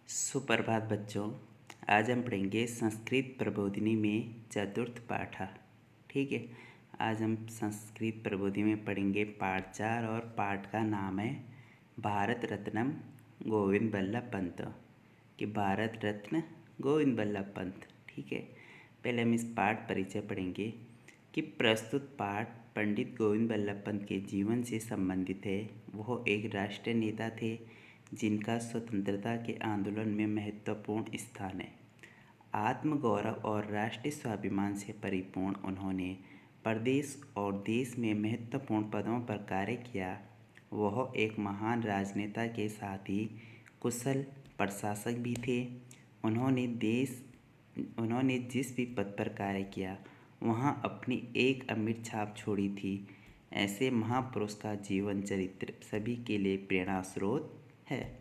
सुप्रभात बच्चों। आज हम पढ़ेंगे संस्कृत प्रबोधिनी में चतुर्थ पाठ। ठीक है। आज हम संस्कृत प्रबोधिनी में पढ़ेंगे पाठ 4 और पाठ का नाम है भारत रत्नम गोविंद बल्लभ पंत। कि भारत रत्न गोविंद बल्लभ पंत। ठीक है। पहले हम इस पाठ परिचय पढ़ेंगे कि प्रस्तुत पाठ पंडित गोविंद बल्लभ पंत के जीवन से संबंधित है। वह एक राष्ट्रीय नेता थे जिनका स्वतंत्रता के आंदोलन में महत्वपूर्ण स्थान है। आत्मगौरव और राष्ट्रीय स्वाभिमान से परिपूर्ण उन्होंने प्रदेश और देश में महत्वपूर्ण पदों पर कार्य किया। वह एक महान राजनेता के साथ ही कुशल प्रशासक भी थे। उन्होंने जिस भी पद पर कार्य किया वहाँ अपनी एक अमिट छाप छोड़ी थी। ऐसे महापुरुष का जीवन चरित्र सभी के लिए प्रेरणा स्रोत है।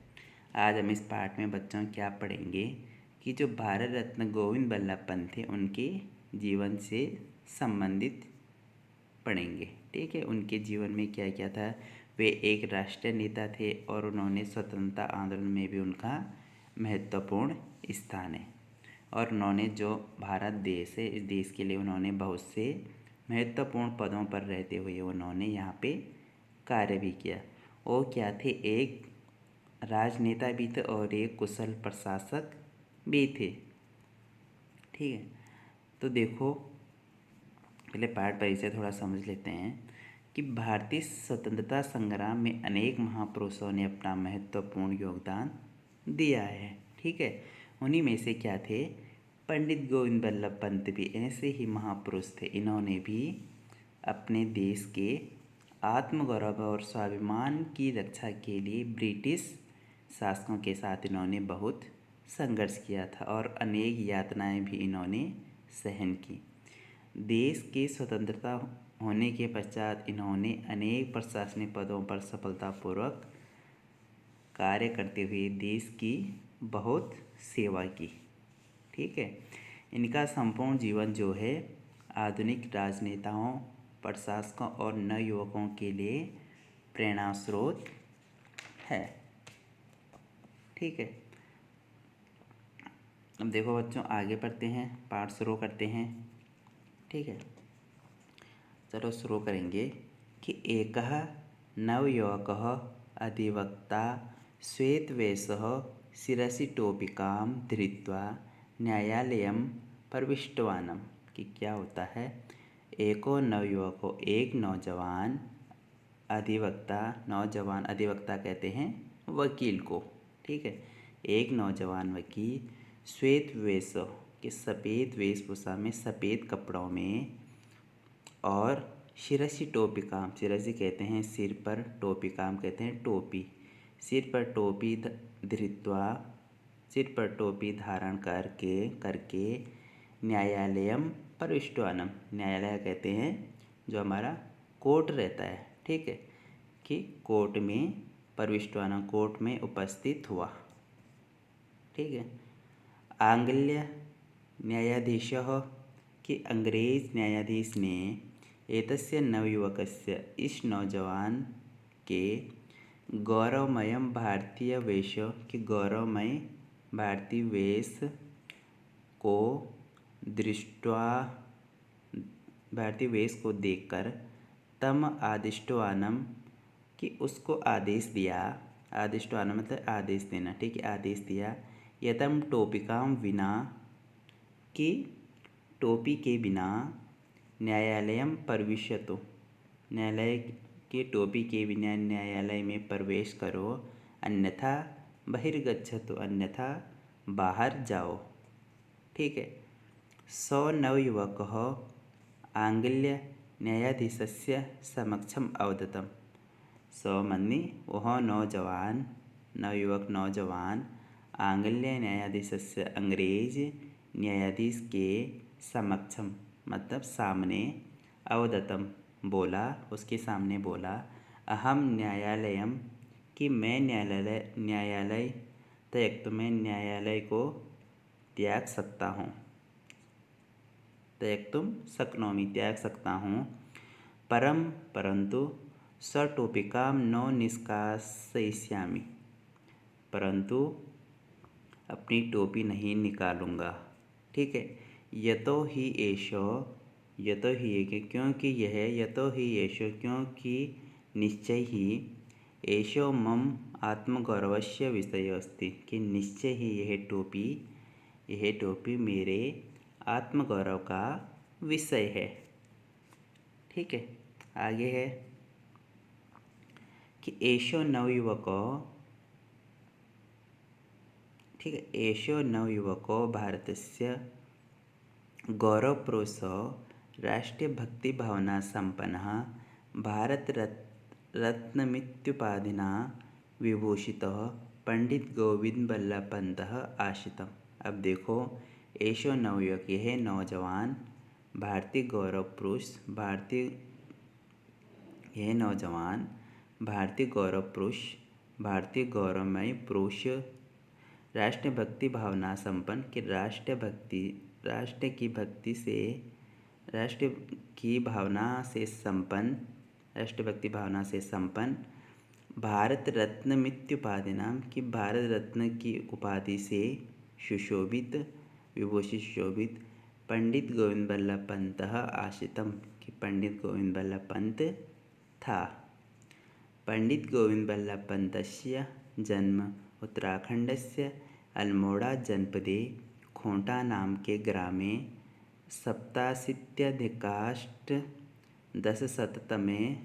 आज हम इस पाठ में बच्चों क्या पढ़ेंगे कि जो भारत रत्न गोविंद बल्लभ पंत थे उनके जीवन से संबंधित पढ़ेंगे। ठीक है। उनके जीवन में क्या क्या था। वे एक राष्ट्रीय नेता थे और उन्होंने स्वतंत्रता आंदोलन में भी उनका महत्वपूर्ण स्थान है। और उन्होंने जो भारत देश है इस देश के लिए उन्होंने बहुत से महत्वपूर्ण पदों पर रहते हुए उन्होंने यहाँ पे कार्य भी किया। वो क्या थे, एक राजनेता भी थे और एक कुशल प्रशासक भी थे। ठीक है। तो देखो पहले पाठ परिचय थोड़ा समझ लेते हैं कि भारतीय स्वतंत्रता संग्राम में अनेक महापुरुषों ने अपना महत्वपूर्ण योगदान दिया है। ठीक है। उन्हीं में से क्या थे, पंडित गोविंद बल्लभ पंत भी ऐसे ही महापुरुष थे। इन्होंने भी अपने देश के आत्मगौरव और स्वाभिमान की रक्षा के लिए ब्रिटिश शासकों के साथ इन्होंने बहुत संघर्ष किया था और अनेक यातनाएं भी इन्होंने सहन की। देश के स्वतंत्रता होने के पश्चात इन्होंने अनेक प्रशासनिक पदों पर सफलतापूर्वक कार्य करते हुए देश की बहुत सेवा की। ठीक है। इनका संपूर्ण जीवन जो है आधुनिक राजनेताओं, प्रशासकों और नवयुवकों के लिए प्रेरणा स्रोत है। ठीक है। अब देखो बच्चों आगे बढ़ते हैं, पाठ शुरू करते हैं। ठीक है। चलो शुरू करेंगे कि एकः नवयुवकः अधिवक्ता श्वेतवेषः शिरसि टोपिकां धृत्वा न्यायालयं प्रविष्टवान्। कि क्या होता है, एको नवयुवको एक नौजवान अधिवक्ता कहते हैं वकील को। ठीक है। एक नौजवान वकील श्वेत वेश के सफ़ेद वेशभूषा में, सफ़ेद कपड़ों में, और शिरसि टोपिकाम, शिरसि कहते हैं सिर पर, टोपिकाम कहते हैं टोपी, सिर पर टोपी धृत्वा, सिर पर टोपी धारण करके न्यायालयम प्रविष्टवानम, न्यायालय कहते हैं जो हमारा कोर्ट रहता है। ठीक है। कि कोर्ट में प्रविष्टवानम, कोर्ट में उपस्थित हुआ। ठीक है। आंग्ल्य न्यायाधीशः कि अंग्रेज न्यायाधीश ने एतस्य नवयुवकस्य, इस नौजवान के गौरवमयम भारतीय वेश, कि गौरवमय भारतीय वेश को दृष्ट्वा, भारतीय वेश को देखकर तम आदिष्टवानम, कि उसको आदेश दिया। आदिष्टवानम मतलब आदेश देना। ठीक है। आदेश दिया यतम टोपिकाम विना, कि टोपी के बिना न्यायालयम प्रविशतु, न्यायालय के टोपी के बिना न्यायालय में प्रवेश करो, अन्यथा बहिर्गच्छतु, अन्यथा बाहर जाओ। ठीक है। सो नवयुवकः आंग्ल्य न्यायाधीशस्य समक्षम अवदतम। सो मन्नी वह नौजवान, नवयुवक नौजवान आंग्ल्य न्यायाधीशस्य, अंग्रेज न्यायाधीश के समक्षम मतलब सामने, अवदतम बोला, उसके सामने बोला, अहम न्यायालयम, कि मैं न्यायालय त्यक्त, मैं न्यायालय को त्याग सकता हूँ, त्यक्तुम शक्नोमि, त्याग सकता हूँ, परंतु सटोपिकाम न निष्कासयिष्यामि, परंतु अपनी टोपी नहीं निकालूंगा। ठीक है। यतो ही एषो, यतो ही ये कि क्योंकि यह, यतो ही एषो क्योंकि निश्चय ही, एषो मम आत्मगौरवस्य विषय अस्ति कि निश्चय ही यह टोपी मेरे आत्मगौरव का विषय है। ठीक है। आगे है कि एषो नवयुवको, ठीक है, एषो नवयुवको भारतस्य गौरवप्रोसो राष्ट्रीयभक्तिभावना सम्पन्नः भारतरत्नमित्युपाधिना विभूषितः पंडित गोविंद बल्लभ पंतः आशितम्। अब देखो, एषो नवयुवक, यह नौजवान भारतीय गौरव पुरुष, यह नौजवान भारतीय गौरव पुरुष, भारतीय गौरवमय पुरुष, राष्ट्रभक्ति भावना संपन्न कि राष्ट्र की भावना से संपन्न, राष्ट्रभक्ति भावना से संपन्न, भारत रत्न मित्युपाधिनाम कि भारत रत्न की उपाधि से सुशोभित, विभूषित, शोभित, पंडित गोविंद बल्लभ पंत आश्रितम कि पंडित गोविंद बल्लभ पंत था। पंडित गोविंद बल्लभ पंतस्य जन्म उत्तराखंडस्य अल्मोड़ा जनपदे खोंटा नाम के ग्रामे सप्ताशीत्यधिकाष्टदशशततमे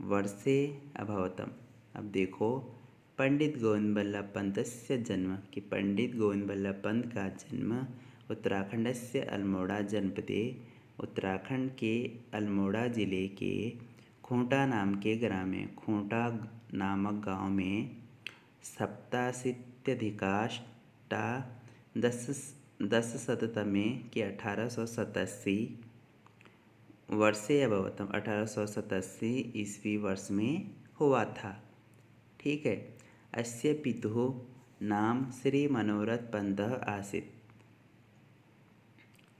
वर्षे अभवतम्। अब देखो, पंडित गोविंद बल्लभ पंतस्य जन्म कि पंडित गोविंद बल्लभ पंत का जन्म उत्तराखंड से अल्मोड़ा जनपदे, उत्तराखंड के अल्मोड़ा जिले के खोंटा नाम के ग्राम में, खोंटा नामक गांव में सप्ताशीत्यधिकाष्टादशशततमे कि 1887 वर्षे अभवतम, 1887 ईस्वी वर्ष में हुआ था। ठीक है। अस्य पितुः नाम श्री मनोरथ पंतः आसीत्।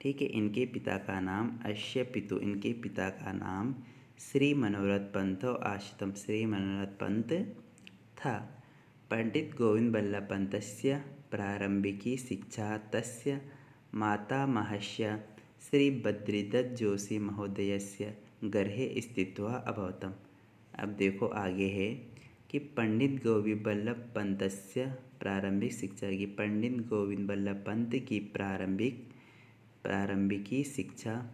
ठीक है। इनके पिता का नाम, इनके पिता का नाम श्री मनोरथ पंत आश्रितम, श्री मनोरथ पंत था। पंडित गोविंद बल्लभ पंतस्य प्रारंभिकी शिक्षा तस्य मातामहस्य श्री बद्रीदत्त जोशी महोदयस्य गृहे स्थित्वा अभवतम्। अब देखो, आगे है कि पंडित गोविंद बल्लभ पंतस्य प्रारंभिक शिक्षा की, पंडित गोविंद बल्लभ पंत की प्रारंभिक शिक्षा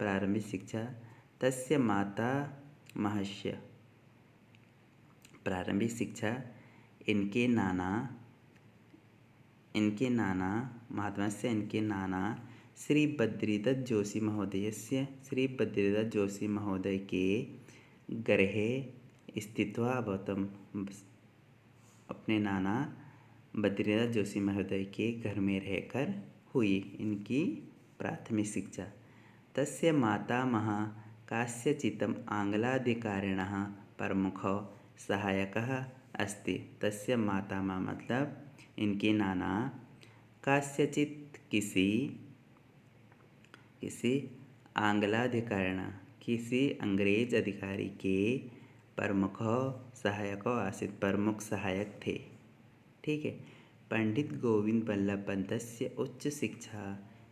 तस्य मातामहस्य, प्रारंभिक शिक्षा इनके नाना श्री बद्रीदत्त जोशी महोदय के गृहे स्थित्वा अभवतम्। अपने नाना बद्रीदत्त जोशी महोदय के घर में रहकर हुई इनकी प्राथमिक शिक्षा। तस्य मातामहः कास्यचित् आंग्लाधिकारिणः प्रमुखः सहायकः अस्ति। तस्य मातामह मतलब इनके नाना कास्यचित् किसी आंग्लाधिकारिण, किसी अंग्रेज अधिकारी के प्रमुख सहायक आसीत्, प्रमुख सहायक थे। ठीक है। पंडित गोविंद बल्लभ पंतस्य उच्च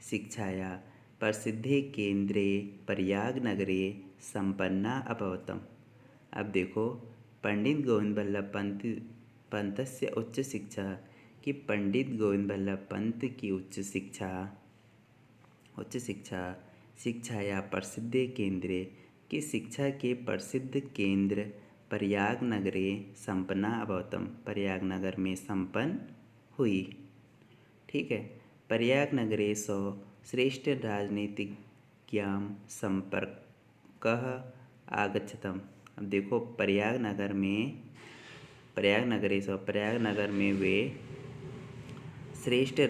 शिक्षाया प्रसिद्धे केंद्रे प्रयागनगरे संपन्ना अभवतम्। अब देखो, पंडित गोविंद बल्लभ पंतस्य उच्च शिक्षा कि पंडित गोविंद बल्लभ पंत की उच्च शिक्षाया प्रसिद्धे केंद्रे कि शिक्षा के प्रसिद्ध केंद्र प्रयागनगरे संपन्ना अभवतम्, प्रयागनगर में संपन्न हुई। ठीक है। प्रयागनगरे सो श्रेष्ठ राजनीतिज्ञां संपर्कः आगच्छतम्। अब देखो, प्रयागनगर में वे श्रेष्ठ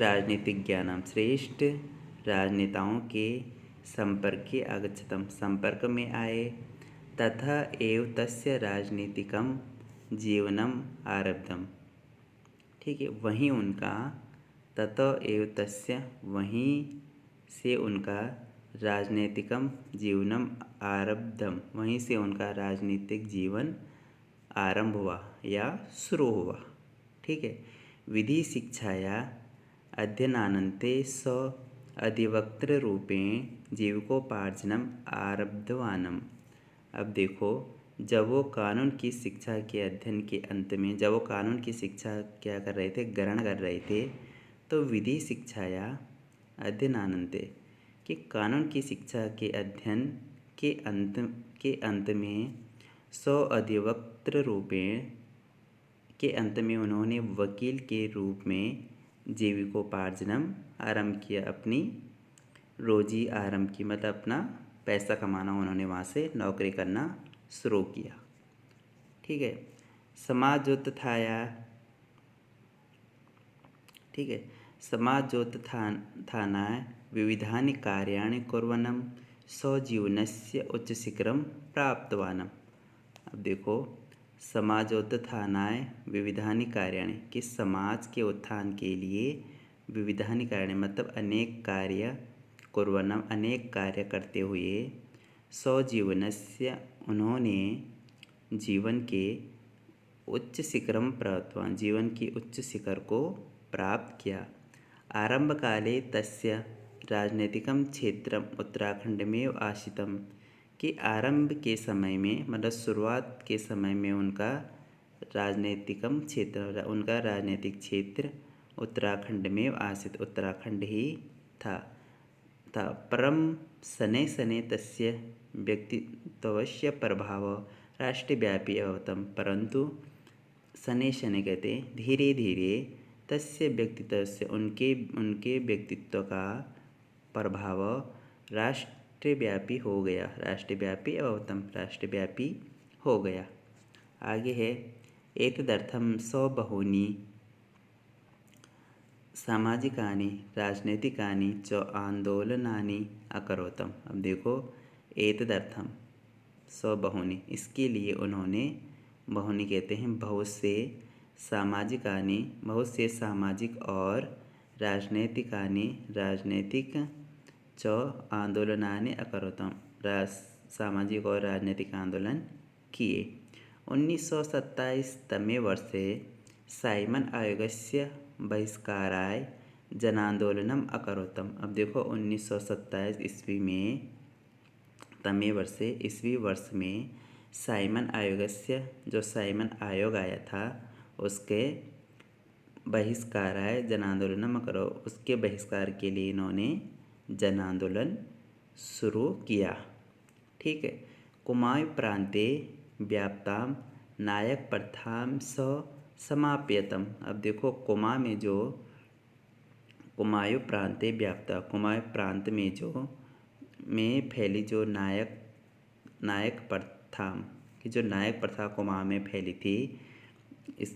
राजनेताओं के संपर्क में आए। तथा एव तस्य राजनीतिकं जीवनम आरब्धम। ठीक है। वहीं से उनका राजनीतिकम जीवनम आरब्धम, वहीं से उनका राजनीतिक जीवन आरंभ हुआ या शुरू हुआ। ठीक है। विधि शिक्षाया अध्ययनानन्ते स अधिवक्तृरूपेण जीविकोपार्जनम आरब्धवानम। अब देखो, जब वो कानून की शिक्षा के अध्ययन के अंत में, जब वो कानून की शिक्षा क्या कर रहे थे, ग्रहण कर रहे थे, तो विधि शिक्षाया अध्ययनानन्ते कि कानून की शिक्षा के अध्ययन के अंत में सौ अधिवक्तृ रूपेण के अंत में उन्होंने वकील के रूप में जीविकोपार्जनम आरंभ किया, अपनी रोजी आरंभ की, मतलब अपना पैसा कमाना उन्होंने वहाँ से नौकरी करना शुरू किया। ठीक है। समाजोत्थाया, ठीक है, समाजोत्थानाय विविधानि कार्याणि कुर्वन्नं स्वजीवनस्य उच्चशिखरं प्राप्तवानम्। अब देखो, समाजोत्थानाय विविधानि कार्याणि कि समाज के उत्थान के लिए विविधानि कार्याणि मतलब अनेक कार्य, कुर्वन्नं अनेक कार्य करते हुए, स्वजीवनस्य उन्होंने जीवन के उच्च शिखरम प्राप्तवान जीवन की उच्च शिखर को प्राप्त किया। आरंभ काले तस्य राजनैतिकं क्षेत्रम उत्तराखंडमेव आसीतम कि आरंभ के समय में, मतलब शुरुआत के समय में उनका राजनैतिकम क्षेत्र, उनका राजनीतिक क्षेत्र उत्तराखंड में आसीत, उत्तराखंड ही था। परम शनै शनै तस्य व्यक्तित्वस्य प्रभाव राष्ट्रव्यापी अभवतम। परंतु शनै शनै कहते धीरे धीरे तस्य व्यक्तित्व से उनके व्यक्तित्व का प्रभाव राष्ट्रव्यापी हो गया, राष्ट्रव्यापी अभवतम, राष्ट्रव्यापी हो गया। आगे है एतदर्थं स्वबहूनि सामाजिकानि राजनैतिकानि च आंदोलनानि अकरोतम। अब देखो, एतदर्थम स्वबहूनि, इसके लिए उन्होंने, बहुनी कहते हैं बहुत से, सामाजिकानि बहुत से सामाजिक और राजनैतिकानि राजनैतिक च आंदोलनानि अकरोतम सामाजिक और राजनैतिक आंदोलन किए। 1927 तमे वर्षे साइमन आयोगस्य बहिष्काराय जनांदोलनम अकरोतम। अब देखो, 1927 ईस्वी में, तमे वर्षे ईस्वी वर्ष में, साइमन आयोगस्य, जो साइमन आयोग आया था, उसके बहिष्काराय जनांदोलनम करो, उसके बहिष्कार के लिए इन्होंने जन आंदोलन शुरू किया। ठीक है। कुमाऊं प्रांते व्याप्ताम नायक प्रथाम समाप्यतम। अब देखो, कुमाऊं प्रांते व्याप्ता, कुमाऊं प्रांत में में फैली जो नायक प्रथा की, जो नायक प्रथा कुमाऊं में फैली थी, इस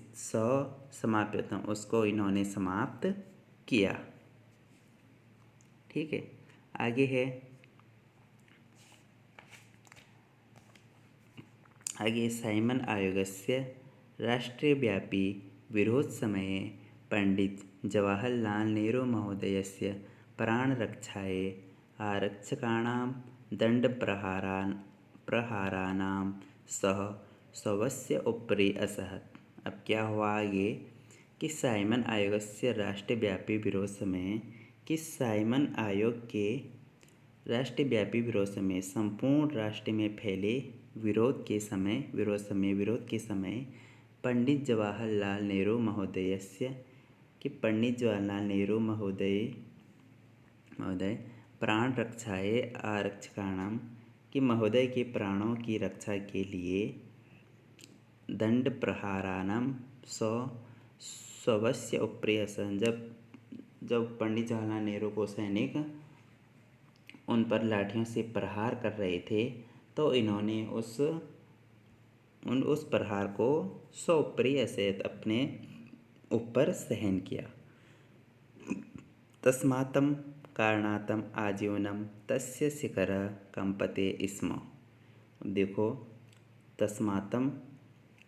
समाप्यतम, उसको इन्होंने समाप्त किया। ठीक है। आगे है, साइमन आयोगस्य राष्ट्रव्यापी विरोध समये पंडित जवाहरलाल नेहरू महोदयस्य प्राणरक्षायै आरक्षकाणां दंडप्रहाराणां सह स्वस्य उपरि असहत। अब क्या हुआ आगे कि साइमन आयोग से राष्ट्रव्यापी विरोध समय, कि साइमन आयोग के राष्ट्रव्यापी विरोध समय, संपूर्ण राष्ट्र में फैले विरोध के समय पंडित जवाहरलाल नेहरू महोदयस्य, कि पंडित जवाहरलाल नेहरू महोदय प्राण रक्षाए आरक्षकाणाम, कि महोदय के प्राणों की रक्षा के लिए दंड प्रहाराणाम स्वस्य उपरि असहन, जब पंडित जवाहरलाल नेहरू को सैनिक उन पर लाठियों से प्रहार कर रहे थे, तो इन्होंने उस प्रहार को स्वप्रिय असहत, अपने ऊपर सहन किया। तस्मात्म कारणातम आजीवनम तस्य शिखर कंपते स्म। देखो, तस्मात्म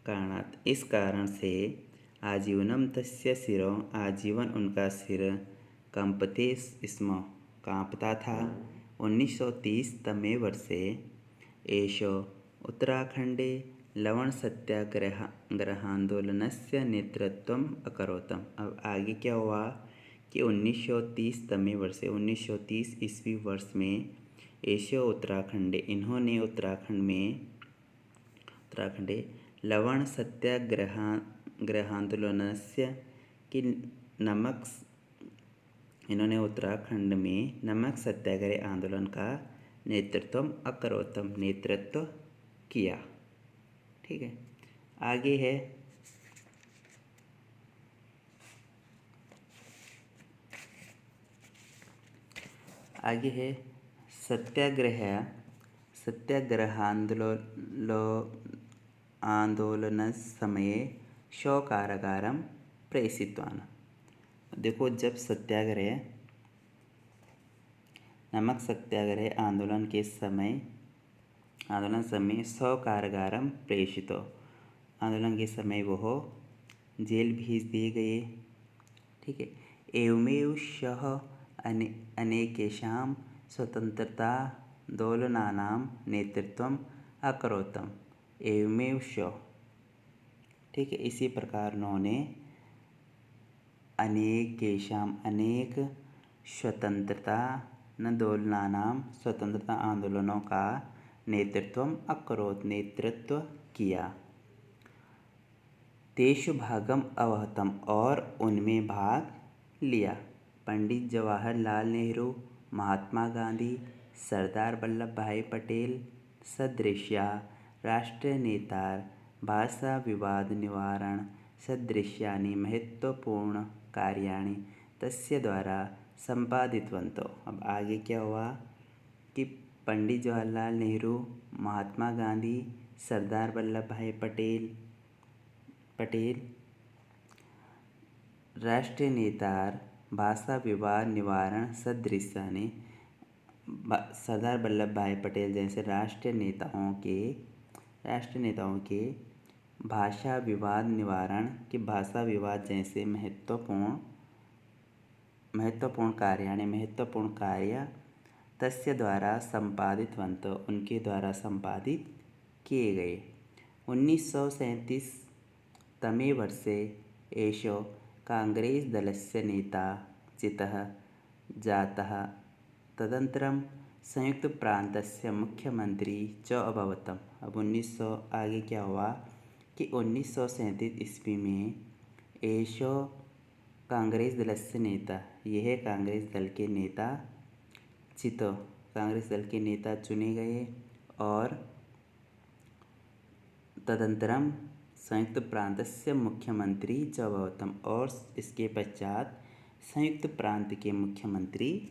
कारणात, इस कारण से, आजीवनम तस्य शिरो, आजीवन उनका सिर, कंपते स्म, कांपता था। 1930 तमे वर्षे एष उत्तराखंडे लवण सत्याग्रहांदोलनस्य नेतृत्वम अकरोतम। अब आगे क्या हुआ कि 1930 तमे वर्षे 1930 ईस्वी वर्ष में एशिया उत्तराखंडे इन्होंने उत्तराखंडे लवण सत्याग्रहांदोलनस्य कि नमक इन्होंने उत्तराखंड में नमक सत्याग्रह आंदोलन का नेतृत्व किया। ठीक है, आगे है सत्याग्रहांदोलनसमये शवकारागारं प्रेषितवान्। देखो, जब नमक सत्याग्रह आंदोलन समय शवकारागारं प्रेषितो, आंदोलन के समय वह जेल भेज दिए गए। ठीक है, एवमेव सः अनेकेषां स्वतन्त्रतान्दोलनानां नेतृत्वम् अकरोत्। एवमेव सः, ठीक है, इसी प्रकार उन्होंने अनेक स्वतंत्रता आंदोलनों का नेतृत्व किया। तेषु भागम अवहतम, और उनमें भाग लिया पंडित जवाहरलाल नेहरू, महात्मा गांधी, सरदार वल्लभ भाई पटेल सदृश्या राष्ट्रीय नेता भाषा विवाद निवारण सदृश्यानि महत्वपूर्ण कार्याणि तस्य द्वारा संपादितवन्तः। अब आगे क्या हुआ कि पंडित जवाहरलाल नेहरू, महात्मा गांधी, सरदार वल्लभ भाई पटेल राष्ट्रीय नेता भाषा विवाद निवारण सदृश्यानि, सरदार वल्लभ भाई पटेल जैसे राष्ट्रीय नेताओं के भाषा विवाद निवारण के भाषा विवाद जैसे महत्वपूर्ण कार्य तस्य द्वारा संपादितवन्तः, उनके द्वारा संपादित किए गए। 1937 तमे वर्षे एषः कांग्रेस दलस्य नेता चितः जातः। तदनन्तरं संयुक्त प्रान्तस्य मुख्यमंत्री च अभवत्। अब 1900 आगे क्या हुआ कि 1937 ईस्वी में एषः कांग्रेस दलस्य नेता, यह कांग्रेस दल के नेता चुने गए, और तदनन्तरम संयुक्त प्रान्तस्य मुख्यमंत्री च अभवत्, और इसके पश्चात संयुक्त प्रांत के मुख्यमंत्री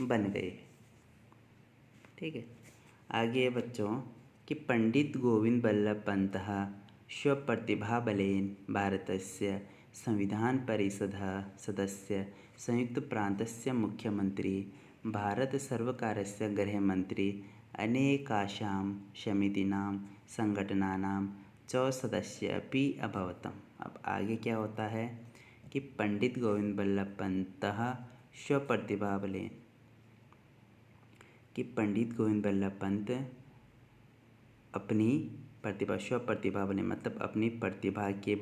बन गए। ठीक है, आगे बच्चों कि पंडित गोविंद बल्लभ पंतः स्वप्रतिभाबलेन भारतस्य संविधान परिषदः सदस्य, संयुक्त प्रान्तस्य मुख्यमंत्री, भारत सर्वकारस्य गृहमंत्री, अनेकासां समितीनां संगठनानां च सदस्य अपि अभवत्। अब आगे क्या होता है कि पंडित गोविंद बल्लभ पंतः स्वप्रतिभाबलेन, कि पंडित गोविंद बल्लभ पंत अपनी स्वप्रतिभा बने मतलब अपनी प्रतिभा के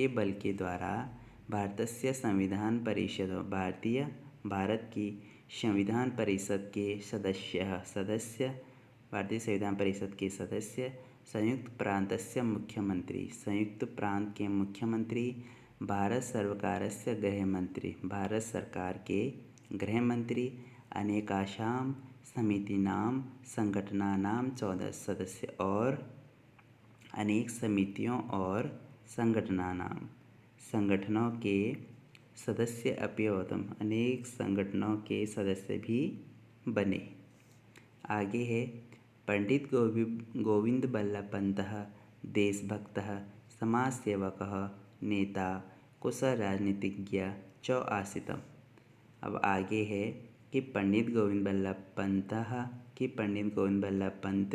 बल के द्वारा भारतीय संविधान परिषद, भारत की संविधान परिषद के सदस्य, भारतीय संविधान परिषद के सदस्य, संयुक्त प्रान्तस्य मुख्यमंत्री, संयुक्त प्रांत के मुख्यमंत्री, भारत सरकारस्य गृहमंत्री, भारत सरकार के गृहमंत्री, अनेकासां समितीनां संगठनानां 14 सदस्य, और अनेक समितियों और संगठनों के सदस्य अपि अभवत्, अनेक संगठनों के सदस्य भी बने। आगे है पंडित गोविंद बल्लभ पंतः देशभक्तः समाजसेवकः नेता कुशल राजनीतिज्ञ च आसीत्। अब आगे है कि पंडित गोविंद बल्लभ पंत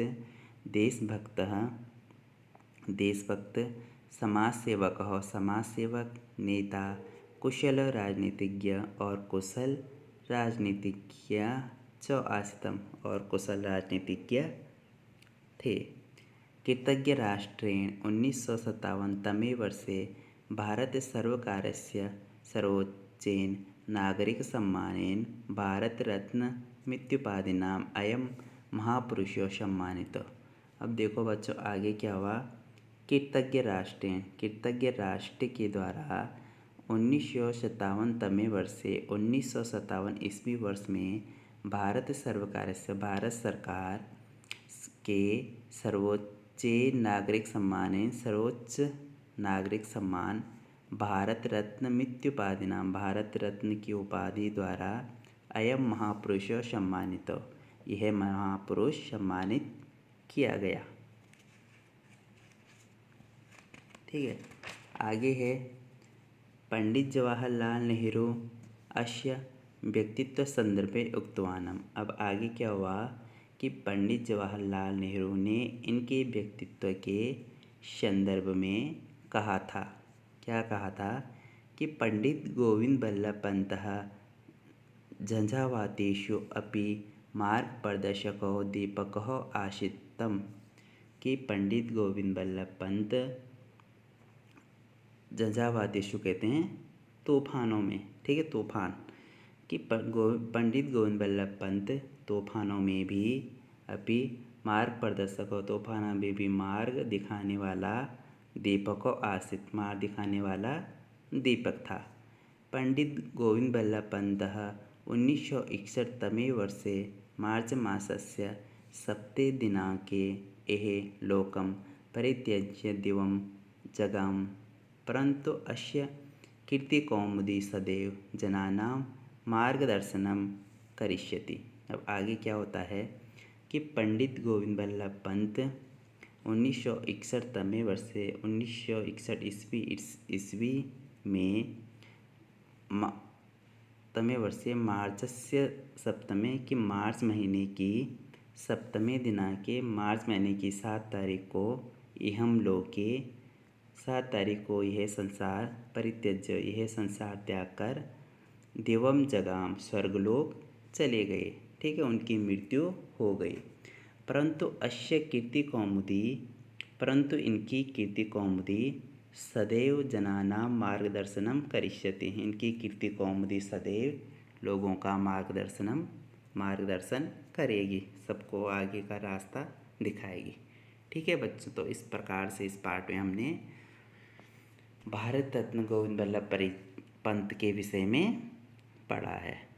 देशभक्त, समाजसेवक, नेता, कुशल राजनीतिज्ञ और कुशल राजनीतिज्ञ च आसीत्, और कुशल राजनीतिज्ञ थे। कृतज्ञ राष्ट्रेण 1957 तमे वर्षे भारत सर्वकारस्य सर्वोच्च सर्वोच्चेन नागरिकसम्मानेन भारतरत्नमित्युपाधिनाम् अयं महापुरुषो सम्मानितो। अब देखो बच्चों आगे क्या हुआ। कृतज्ञ राष्ट्र के द्वारा 1957 वर्षे 1957 ईस्वी वर्ष में भारत सरकार के सर्वोच्च नागरिक सम्मान भारत रत्नमित्युपाधिनां भारत रत्न की उपाधि द्वारा अयम महापुरुषो सम्मानितो, यह महापुरुष सम्मानित किया गया। ठीक है, आगे है पंडित जवाहरलाल नेहरू अस्य व्यक्तित्व संदर्भे उक्तवानम। अब आगे क्या हुआ कि पंडित जवाहरलाल नेहरू ने इनके व्यक्तित्व के संदर्भ में कहा था। क्या कहा था कि पंडित गोविंद बल्लभ पंतः झंझावातेषु अपि मार्गप्रदर्शको दीपकः आसीत्। कि पंडित गोविंद बल्लभ पंत झंझावातेषु कहते हैं तूफानों में, ठीक है, तूफान कि पंडित गोविंद बल्लभ पंत तूफानों में भी अपि मार्ग प्रदर्शक हो, तूफानों में भी मार्ग दिखाने वाला दीपक आसित, मार्ग दिखाने वाला दीपक था। पंडित गोविंद बल्लभ पंतः 1961 तमे वर्षे मार्च मासस्य 7 दिनाङ्के एः लोकं परित्यज्य दिवं जगाम, परन्तु अस्य कीर्तिकौमुदी सदैव जनानां मार्गदर्शनं करिष्यति। अब आगे क्या होता है कि पंडित गोविंद बल्लभ पंत 1961 तमे वर्षे 1961 ईस्वी में तमे वर्षे मार्चस्य सप्तमे कि मार्च महीने की सप्तमे दिनांके मार्च महीने की 7 तारीख को इहम लोके 7 तारीख को यह संसार परित्यज्य, यह संसार त्याग कर दिवम जगाम स्वर्गलोक चले गए। ठीक है, उनकी मृत्यु हो गई। परंतु इनकी कीर्ति कौमुदी सदैव जनानां मार्गदर्शनम करिष्यति। इनकी कीर्ति कौमुदी सदैव लोगों का मार्गदर्शन करेगी, सबको आगे का रास्ता दिखाएगी। ठीक है बच्चों, तो इस प्रकार से इस पार्ट में हमने भारत रत्न गोविंद बल्लभ पंत के विषय में पढ़ा है।